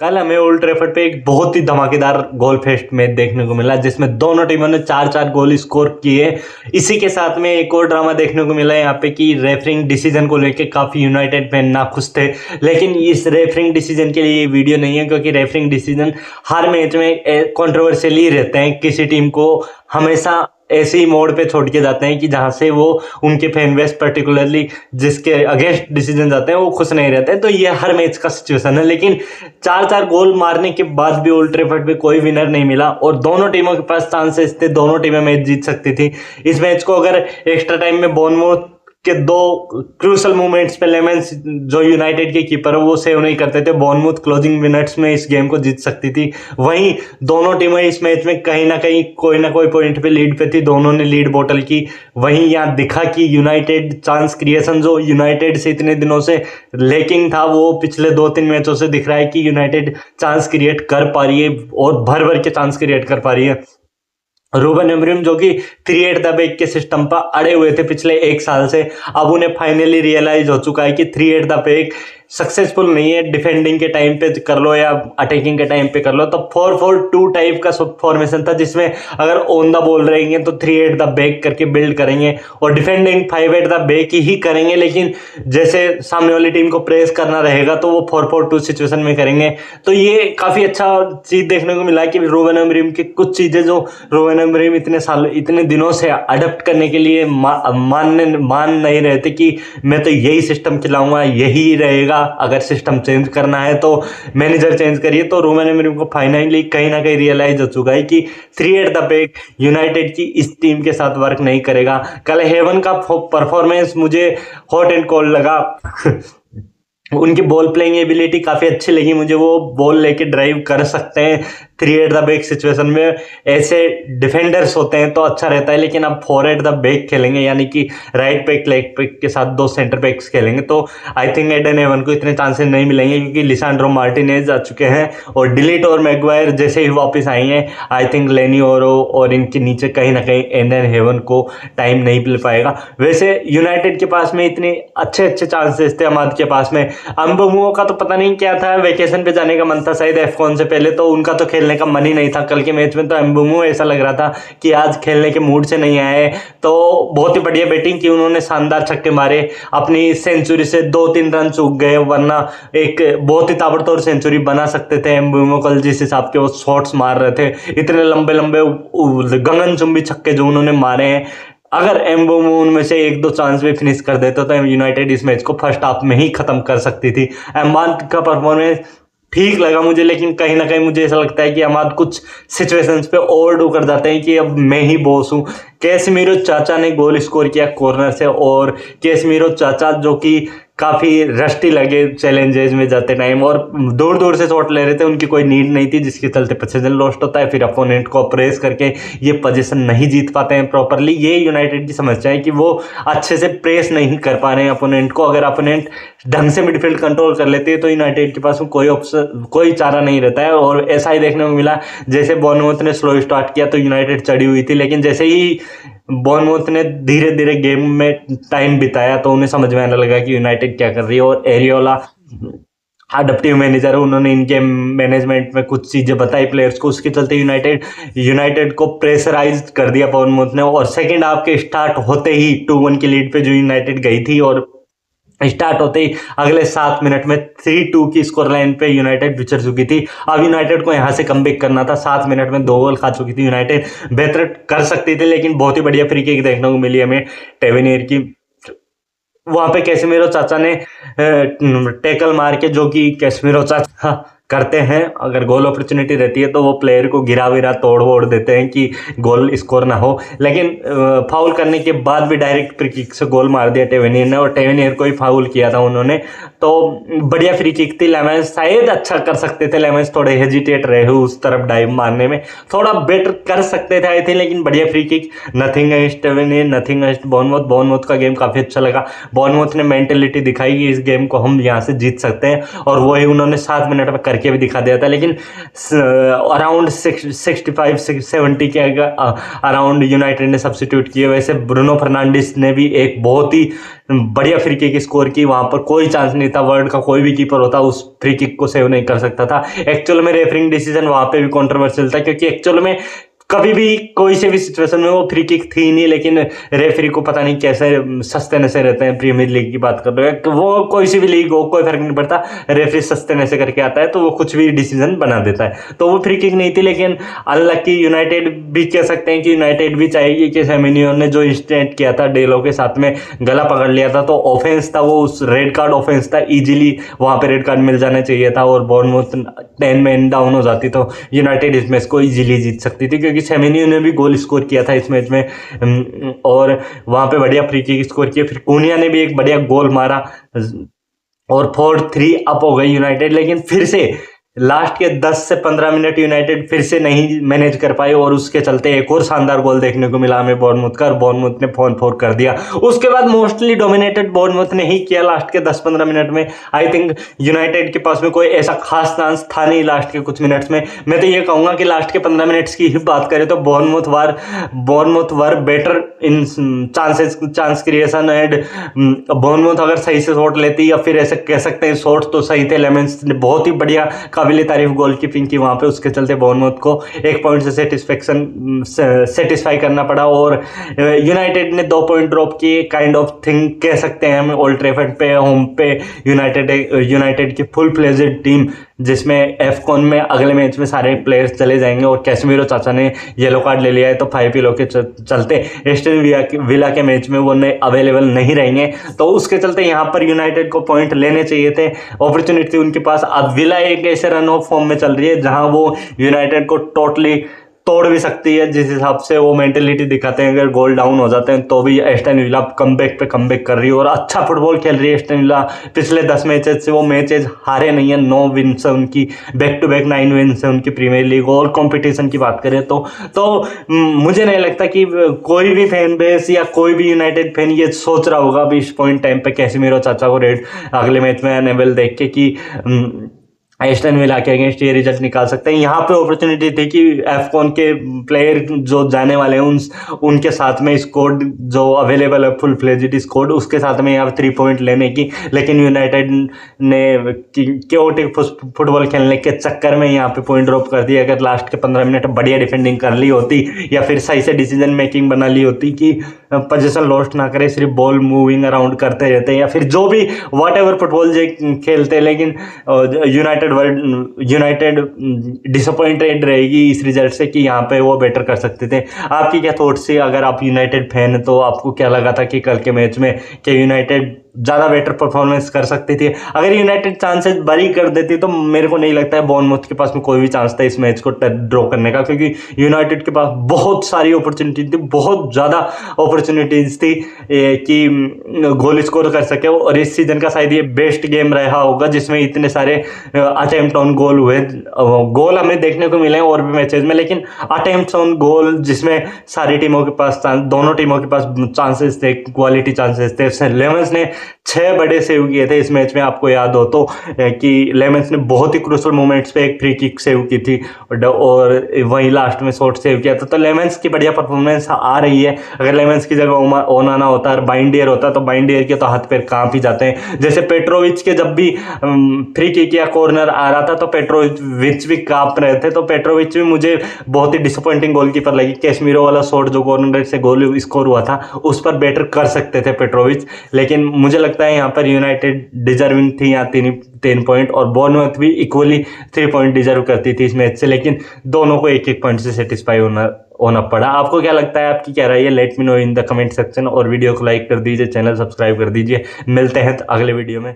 कल हमें old Trafford पे एक बहुत ही धमाकेदार गोल फेस्ट मैच देखने को मिला जिसमें दोनों टीमों ने 4-4 गोल स्कोर किए। इसी के साथ में एक और ड्रामा देखने को मिला यहाँ पे कि रेफरिंग डिसीजन को लेके काफ़ी यूनाइटेड फैन नाखुश थे। लेकिन इस रेफरिंग डिसीजन के लिए ये वीडियो नहीं है, क्योंकि रेफरिंग डिसीजन हर मैच में कंट्रोवर्शियल ही रहते हैं। किसी टीम को हमेशा ऐसे ही मोड़ पे छोड़ के जाते हैं कि जहां से वो उनके फैन बेस पर्टिकुलरली जिसके अगेंस्ट डिसीजन जाते हैं वो खुश नहीं रहते हैं। तो ये हर मैच का सिचुएशन है। लेकिन 4-4 गोल मारने के बाद भी ओल्ड ट्रैफर्ड पे कोई विनर नहीं मिला और दोनों टीमों के पास चांसेस थे, दोनों टीमें मैच जीत सकती थी। इस मैच को अगर एक्स्ट्रा टाइम में बोर्नमूथ के 2 क्रूशल मूवमेंट्स पे लेमेंस जो यूनाइटेड के कीपर है वो सेव नहीं करते थे, बोर्नमूथ क्लोजिंग मिनट्स में इस गेम को जीत सकती थी। वहीं दोनों टीमें इस मैच में कहीं ना कहीं कोई ना कोई पॉइंट पे लीड पे थी, दोनों ने लीड बॉटल की। वहीं यहाँ दिखा कि यूनाइटेड चांस क्रिएशन जो यूनाइटेड से इतने दिनों से लैकिंग था वो पिछले 2-3 मैचों से दिख रहा है कि यूनाइटेड चांस क्रिएट कर पा रही है और भर भर के चांस क्रिएट कर पा रही है। रूबन अमरीम जो कि 3 एट द बैक के सिस्टम पर अड़े हुए थे पिछले 1 साल से, अब उन्हें फाइनली रियलाइज हो चुका है कि 3 एट द बैक सक्सेसफुल नहीं है। डिफेंडिंग के टाइम पे कर लो या अटैकिंग के टाइम पे कर लो, तो 4-4-2 टाइप का फॉर्मेशन था जिसमें अगर ऑन द बॉल रहेंगे तो 3 एट द बैक करके बिल्ड करेंगे और डिफेंडिंग 5 एट द बैक ही करेंगे। लेकिन जैसे सामने वाली टीम को प्रेस करना रहेगा तो वो 4-4-2 सिचुएशन में करेंगे। तो ये काफ़ी अच्छा चीज़ देखने को मिला कि रूबन अमरीम की कुछ चीज़ें जो रूबन अमरीम इतने दिनों से अडप्ट करने के लिए मान नहीं रहे थे कि मैं तो यही सिस्टम खिलाऊंगा, यही रहेगा। अगर सिस्टम चेंज करना है तो मैनेजर चेंज करिए। तो रूबन अमरीम को फाइनली कहीं ना कहीं रियलाइज हो चुका है कि 3 एट द बैक यूनाइटेड की इस टीम के साथ वर्क नहीं करेगा। कल हेवन का परफॉर्मेंस मुझे हॉट एंड कोल्ड लगा। उनकी बॉल प्लेइंग एबिलिटी काफ़ी अच्छी लगी मुझे, वो बॉल लेके ड्राइव कर सकते हैं 3 एट द बैक सिचुएशन में। ऐसे डिफेंडर्स होते हैं तो अच्छा रहता है, लेकिन अब 4 एट द बैक खेलेंगे यानी कि राइट बैक लेग बैक के साथ 2 सेंटर बैक्स खेलेंगे तो आई थिंक एडन हेवन को इतने चांसेस नहीं मिलेंगे, क्योंकि लिसांड्रो मार्टिनेज आ चुके हैं और डिलीट और मैगवायर जैसे ही वापस आई हैं आई थिंक लेनी और इनके नीचे कहीं ना कहीं एडन हेवन को टाइम नहीं मिल पाएगा। वैसे यूनाइटेड के पास में इतने अच्छे चांसेस थे, अमाद के पास में। अम्बोमो का तो पता नहीं क्या था, वेकेशन पे जाने का मन था शायद एफकॉन से पहले, तो उनका तो खेलने का मन ही नहीं था कल के मैच में। तो अम्बोमो ऐसा लग रहा था कि आज खेलने के मूड से नहीं आए। तो बहुत ही बढ़िया बैटिंग की उन्होंने, शानदार छक्के मारे, अपनी सेंचुरी से 2-3 रन चूक गए, वरना एक बहुत ही ताबड़तोड़ सेंचुरी बना सकते थे अम्बोमो कल जिस हिसाब के वो शॉट्स मार रहे थे। इतने लंबे लंबे गगनचुंबी छक्के जो उन्होंने मारे हैं, अगर एम्बोमो उनमें से 1-2 चांस भी फिनिश कर देता तो यूनाइटेड इस मैच को फर्स्ट हाफ में ही खत्म कर सकती थी। अहमद का परफॉर्मेंस ठीक लगा मुझे, लेकिन कहीं ना कहीं मुझे ऐसा लगता है कि अहमद कुछ सिचुएशंस पे ओवरडू कर जाते हैं कि अब मैं ही बॉस हूँ। कैसमीरो चाचा ने गोल स्कोर किया कॉर्नर से और कैसमीरो चाचा जो कि काफ़ी रस्टी लगे चैलेंजेस में जाते टाइम और दूर दूर से शॉट ले रहे थे, उनकी कोई नीड नहीं थी जिसके चलते पोजीशन लॉस्ट होता है, फिर अपोनेंट को प्रेस करके ये पोजीशन नहीं जीत पाते हैं प्रॉपरली। ये यूनाइटेड की समस्या है कि वो अच्छे से प्रेस नहीं कर पा रहे हैं अपोनेंट को। अगर अपोनेंट ढंग से मिडफील्ड कंट्रोल कर लेते हैं तो यूनाइटेड के पास कोई चारा नहीं रहता है। और ऐसा ही देखने को मिला, जैसे बोर्नमूथ ने स्लो स्टार्ट किया तो यूनाइटेड चढ़ी हुई थी, लेकिन जैसे ही बोर्नमूथ ने धीरे धीरे गेम में टाइम बिताया तो उन्हें समझ में आने लगा कि यूनाइटेड क्या कर रही है। और एरियोला अडप्टिव मैनेजर है, उन्होंने इनके मैनेजमेंट में कुछ चीज़ें बताई प्लेयर्स को, उसके चलते यूनाइटेड को प्रेशराइज कर दिया बोर्नमूथ ने। और सेकेंड हाफ के स्टार्ट होते ही 2-1 की लीड पे जो यूनाइटेड गई थी और स्टार्ट होते ही अगले 7 मिनट में 3-2 की स्कोर लाइन पे यूनाइटेड पिछड़ चुकी थी। अब यूनाइटेड को यहाँ से कमबैक करना था। 7 मिनट में 2 गोल खा चुकी थी यूनाइटेड, बेहतर कर सकती थी, लेकिन बहुत ही बढ़िया फ्री किक देखने को मिली हमें टेवेनियर की। वहाँ पे कैसेमीरो चाचा ने टैकल मार के, जो कि कैसेमीरो चाचा करते हैं, अगर गोल अपॉर्चुनिटी रहती है तो वो प्लेयर को गिरा विरा तोड़ वोड़ देते हैं कि गोल स्कोर ना हो। लेकिन फाउल करने के बाद भी डायरेक्ट फ्री किक से गोल मार दिया टेवेनियर ने, और टेवेनियर को ही फाउल किया था उन्होंने। तो बढ़िया फ्री किक थी। लेमेंस शायद अच्छा कर सकते थे, लेमेंस थोड़े हेजिटेट रहे हो उस तरफ डाइव मारने में, थोड़ा बेटर कर सकते थे आई थिंक, लेकिन बढ़िया free kick. Nothing against Tavernier, nothing against Bournemouth का गेम काफ़ी अच्छा लगा। बोर्नमूथ ने मेंटेलिटी दिखाई कि इस गेम को हम यहाँ से जीत सकते हैं, और वही उन्होंने 7 मिनट में करके करके भी दिखा दिया था, लेकिन अराउंड 65-70 के अराउंड यूनाइटेड ने सब्स्टिट्यूट किए। वैसे ब्रूनो फर्नांडिस ने भी एक बहुत ही बढ़िया फ्री किक स्कोर की, वहां पर कोई चांस नहीं था, वर्ल्ड का कोई भी कीपर होता उस फ्री किक को सेव नहीं कर सकता था। एक्चुअल में रेफरिंग डिसीजन वहां पे भी कंट्रोवर्शियल था, क्योंकि एक्चुअल में कभी भी कोई से भी सिचुएशन में वो फ्री किक थी नहीं, लेकिन रेफरी को पता नहीं कैसे सस्ते नशे रहते हैं। प्रीमियर लीग की बात कर रहे हैं, तो वो कोई सी भी लीग हो कोई फर्क नहीं पड़ता, रेफरी सस्ते नशे करके आता है तो वो कुछ भी डिसीजन बना देता है। तो वो फ्री किक नहीं थी, लेकिन अनलकी यूनाइटेड भी कह सकते हैं कि यूनाइटेड भी चाहेगी कि सेमेनियो ने जो इंस्टेंट किया था डेलो के साथ में गला पकड़ लिया था, तो ऑफेंस था वो, उस रेड कार्ड ऑफेंस था, इजीली वहां पे रेड कार्ड मिल जाना चाहिए था और बॉर्नमouth 10 मैन डाउन हो जाती तो यूनाइटेड इस मैच को इजीली जीत सकती थी, क्योंकि सेमेनियो ने भी गोल स्कोर किया था इस मैच में और वहां पे बढ़िया फ्री किक स्कोर किया। फिर कुनिया ने भी एक बढ़िया गोल मारा और 4-3 अप हो गई यूनाइटेड। लेकिन फिर से लास्ट के 10 से 15 मिनट यूनाइटेड फिर से नहीं मैनेज कर पाई और उसके चलते एक और शानदार गोल देखने को मिला हमें बॉर्नमouth का, और बॉर्नमouth ने 4-4 कर दिया। उसके बाद मोस्टली डोमिनेटेड बॉर्नमouth ने ही किया लास्ट के 10-15 मिनट में। आई थिंक यूनाइटेड के पास में कोई ऐसा खास चांस था नहीं लास्ट के कुछ मिनट्स में। मैं तो ये कहूंगा कि लास्ट के 15 मिनट्स की ही बात करें तो Bournemouth were better in chance creation and Bournemouth अगर सही से शॉट लेती, या फिर ऐसे कह सकते हैं शॉट तो सही थे, लेमेंस ने बहुत ही बढ़िया काबिल तारीफ गोलकीपिंग की वहां पे, उसके चलते बॉर्नमouth को 1 पॉइंट से सेटिस्फाई करना पड़ा और यूनाइटेड ने 2 पॉइंट ड्रॉप किए, काइंड ऑफ थिंग कह सकते हैं हम। ओल्ड ट्रैफर्ड पे होम पे यूनाइटेड की फुल फ्लेजेड टीम, जिसमें एफकॉन में अगले मैच में सारे प्लेयर्स चले जाएंगे और कैसेमीरो चाचा ने येलो कार्ड ले लिया है, तो 5 किलो के चलते एस्टन विला के मैच में वो अवेलेबल नहीं रहेंगे, तो उसके चलते यहाँ पर यूनाइटेड को पॉइंट लेने चाहिए थे, अपॉर्चुनिटी थी उनके पास। अब विला एक ऐसे रन ऑफ फॉर्म में चल रही है जहां वो यूनाइटेड को टोटली तोड़ भी सकती है, जिस हिसाब से वो मेंटेलिटी दिखाते हैं। अगर गोल डाउन हो जाते हैं तो भी एस्टन विला कमबैक पे कमबैक कर रही है और अच्छा फुटबॉल खेल रही है एस्टन विला। पिछले 10 मैचेस से वो मैचेस हारे नहीं है, 9 विन्स है उनकी, बैक टू बैक 9 विन्स है उनकी प्रीमियर लीग। और कंपटीशन की बात करें तो मुझे नहीं लगता कि कोई भी फैन बेस या कोई भी यूनाइटेड फैन ये सोच रहा होगा अभी इस पॉइंट टाइम पे कैसेमीरो चाचा को रेड अगले मैच में अनेबल देख के कि एस्टन विला के अगेंस्ट ये रिजल्ट निकाल सकते हैं। यहाँ पे अपॉर्चुनिटी थी कि एफकॉन के प्लेयर जो जाने वाले हैं उनके साथ में स्कोर जो अवेलेबल है फुल फ्लेजेड स्कोर, उसके साथ में यहाँ 3 पॉइंट लेने की, लेकिन यूनाइटेड ने क्योटिक फुटबॉल खेलने के चक्कर में यहाँ पे पॉइंट ड्रॉप कर दिया। अगर लास्ट के 15 मिनट बढ़िया डिफेंडिंग कर ली होती या फिर सही से डिसीजन मेकिंग बना ली होती कि पोजीशन लॉस्ट ना करे, सिर्फ बॉल मूविंग अराउंड करते रहते या फिर जो भी वॉट एवर फुटबॉल खेलते, लेकिन यूनाइटेड डिसअपॉइंटेड रहेगी इस रिजल्ट से कि यहाँ पे वो बेटर कर सकते थे। आपकी क्या थॉट्स थी? अगर आप यूनाइटेड फैन है तो आपको क्या लगा था कि कल के मैच में कि यूनाइटेड ज़्यादा बेटर परफॉर्मेंस कर सकती थी? अगर यूनाइटेड चांसेस बरी कर देती तो मेरे को नहीं लगता है बॉर्नमouth के पास में कोई भी चांस था इस मैच को ड्रॉ करने का, क्योंकि यूनाइटेड के पास बहुत सारी अपॉर्चुनिटी थी, बहुत ज़्यादा अपॉर्चुनिटीज थी कि गोल स्कोर कर सके। और इस सीजन का शायद ये बेस्ट गेम रहा होगा जिसमें इतने सारे अटेम्प्ट ऑन गोल हुए। गोल हमें देखने को मिले और भी मैचेज में, लेकिन अटेम्प्ट ऑन गोल जिसमें सारी टीमों के पास दोनों टीमों के पास चांसेस थे, क्वालिटी चांसेस थे। लेमंस ने 6 बड़े सेव किए थे इस मैच में, आपको याद हो तो कि लेमंस ने बहुत ही क्रूशल मोमेंट्स पे एक फ्री किक सेव की थी और वहीं लास्ट में शॉट सेव किया था। तो लेमंस की बढ़िया परफॉर्मेंस आ रही है। अगर लेमंस की जगह ओनाना होता और बाइंडियर होता तो बाइंडियर के तो हाथ पैर कांप ही जाते हैं। जैसे पेट्रोविच के जब भी फ्री किक या कॉर्नर आ रहा था तो पेट्रोविच भी कांप रहे थे। तो पेट्रोविच भी मुझे बहुत ही डिसअपॉइंटिंग गोलकीपर लगी। कैसेमीरो वाला शॉट जो कॉर्नर से गोल स्कोर हुआ था उस पर बेटर कर सकते थे पेट्रोविच, लेकिन मुझे लगता है यहाँ पर यूनाइटेड डिजर्विंग थी यहाँ 3 पॉइंट, और बॉर्नमouth भी इक्वली 3 पॉइंट डिजर्व करती थी इस मैच से, लेकिन दोनों को 1-1 पॉइंट से सेटिस्फाई होना पड़ा। आपको क्या लगता है? आपकी क्या राय है? Let me know in the comment section, और वीडियो को लाइक कर दीजिए, चैनल सब्सक्राइब कर दीजिए। मिलते हैं अगले वीडियो में।